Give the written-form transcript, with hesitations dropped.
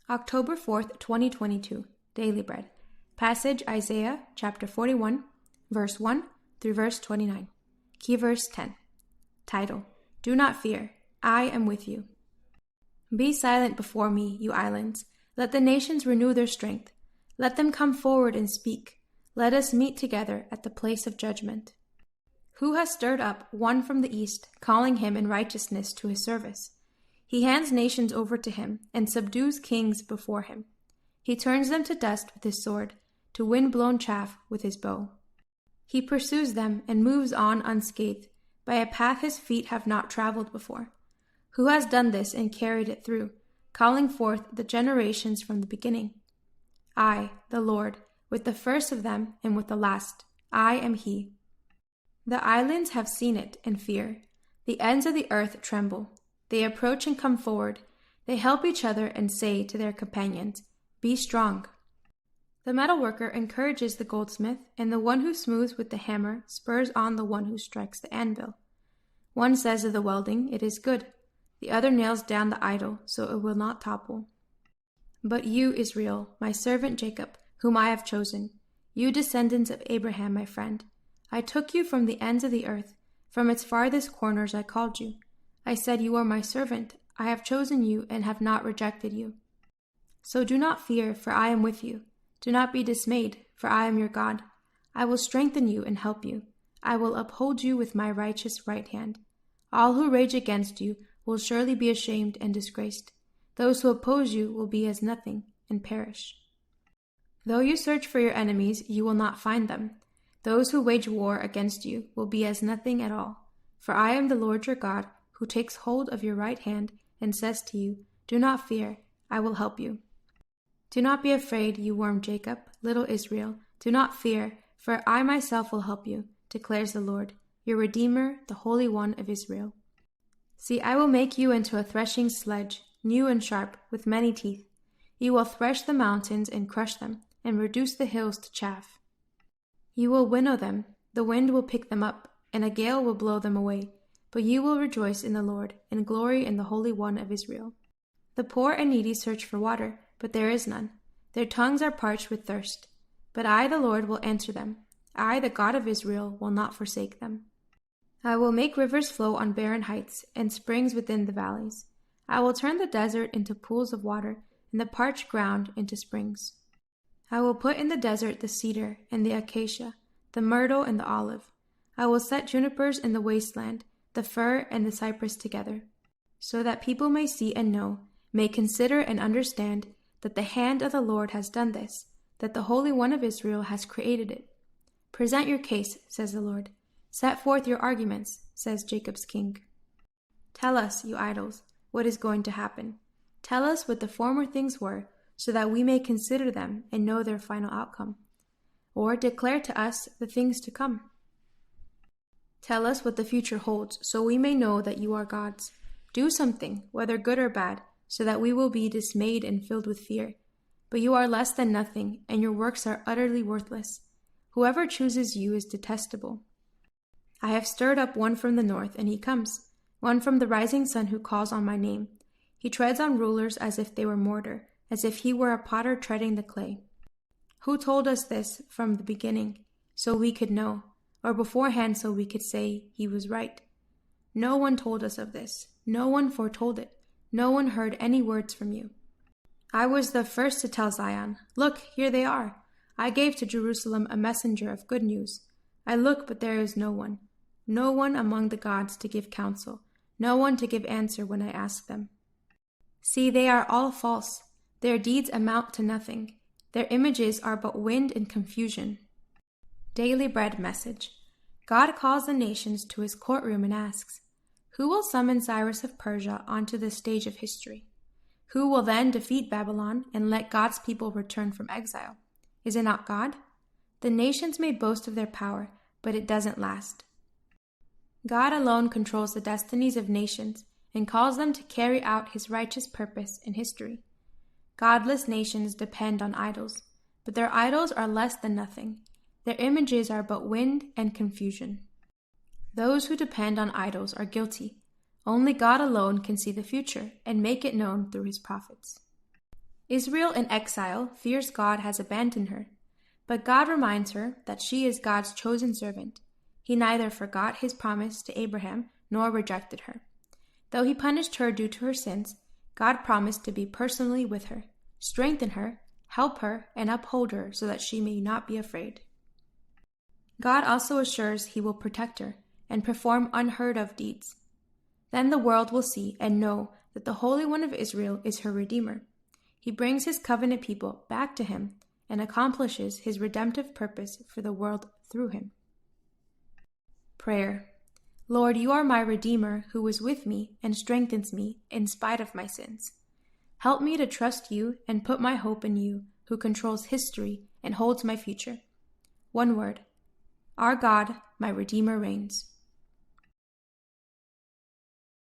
October 4th, 2022. Daily Bread. Passage Isaiah chapter 41, verse 1 through verse 29. Key verse 10. Title: Do not fear, I am with you. Be silent before me, you islands. Let the nations renew their strength. Let them come forward and speak. Let us meet together at the place of judgment. Who has stirred up one from the east, calling him in righteousness to his service? He hands nations over to him and subdues kings before him. He turns them to dust with his sword, to wind-blown chaff with his bow. He pursues them and moves on unscathed, by a path his feet have not traveled before. Who has done this and carried it through, calling forth the generations from the beginning? I, the Lord, with the first of them and with the last, I am he. The islands have seen it and fear. The ends of the earth tremble. They approach and come forward. They help each other and say to their companions, Be strong. The metalworker encourages the goldsmith, and the one who smooths with the hammer spurs on the one who strikes the anvil. One says of the welding, It is good. The other nails down the idol, so it will not topple. But you, Israel, my servant Jacob, whom I have chosen, you descendants of Abraham, my friend, I took you from the ends of the earth, from its farthest corners I called you. I said, You are my servant. I have chosen you and have not rejected you. So do not fear, for I am with you. Do not be dismayed, for I am your God. I will strengthen you and help you. I will uphold you with my righteous right hand. All who rage against you will surely be ashamed and disgraced. Those who oppose you will be as nothing and perish. Though you search for your enemies, you will not find them. Those who wage war against you will be as nothing at all. For I am the Lord your God, who takes hold of your right hand and says to you, Do not fear, I will help you. Do not be afraid, you worm Jacob, little Israel. Do not fear, for I myself will help you, declares the Lord, your Redeemer, the Holy One of Israel. See, I will make you into a threshing sledge, new and sharp, with many teeth. You will thresh the mountains and crush them, and reduce the hills to chaff. You will winnow them, the wind will pick them up, and a gale will blow them away. But you will rejoice in the Lord, and glory in the Holy One of Israel. The poor and needy search for water, but there is none. Their tongues are parched with thirst. But I, the Lord, will answer them. I, the God of Israel, will not forsake them. I will make rivers flow on barren heights, and springs within the valleys. I will turn the desert into pools of water, and the parched ground into springs. I will put in the desert the cedar and the acacia, the myrtle and the olive. I will set junipers in the wasteland, the fir and the cypress together, so that people may see and know, may consider and understand that the hand of the Lord has done this, that the Holy One of Israel has created it. Present your case, says the Lord. Set forth your arguments, says Jacob's king. Tell us, you idols, what is going to happen. Tell us what the former things were, so that we may consider them and know their final outcome. Or declare to us the things to come. Tell us what the future holds, so we may know that you are gods. Do something, whether good or bad, so that we will be dismayed and filled with fear. But you are less than nothing, and your works are utterly worthless. Whoever chooses you is detestable. I have stirred up one from the north, and he comes, one from the rising sun who calls on my name. He treads on rulers as if they were mortar, as if he were a potter treading the clay. Who told us this from the beginning, so we could know? Or beforehand so we could say he was right? No one told us of this. No one foretold it. No one heard any words from you. I was the first to tell Zion, Look, here they are. I gave to Jerusalem a messenger of good news. I look, but there is no one. No one among the gods to give counsel. No one to give answer when I ask them. See, they are all false. Their deeds amount to nothing. Their images are but wind and confusion. Daily Bread message. God calls the nations to his courtroom and asks, Who will summon Cyrus of Persia onto the stage of history? Who will then defeat Babylon and let God's people return from exile? Is it not God? The nations may boast of their power, but it doesn't last. God alone controls the destinies of nations and calls them to carry out his righteous purpose in history. Godless nations depend on idols, but their idols are less than nothing. Their images are but wind and confusion. Those who depend on idols are guilty. Only God alone can see the future and make it known through his prophets. Israel in exile fears God has abandoned her, but God reminds her that she is God's chosen servant. He neither forgot his promise to Abraham nor rejected her. Though he punished her due to her sins, God promised to be personally with her, strengthen her, help her, and uphold her so that she may not be afraid. God also assures he will protect her and perform unheard-of deeds. Then the world will see and know that the Holy One of Israel is her Redeemer. He brings his covenant people back to him and accomplishes his redemptive purpose for the world through him. Prayer. Lord, you are my Redeemer who is with me and strengthens me in spite of my sins. Help me to trust you and put my hope in you, who controls history and holds my future. One word. Our God, my Redeemer, reigns.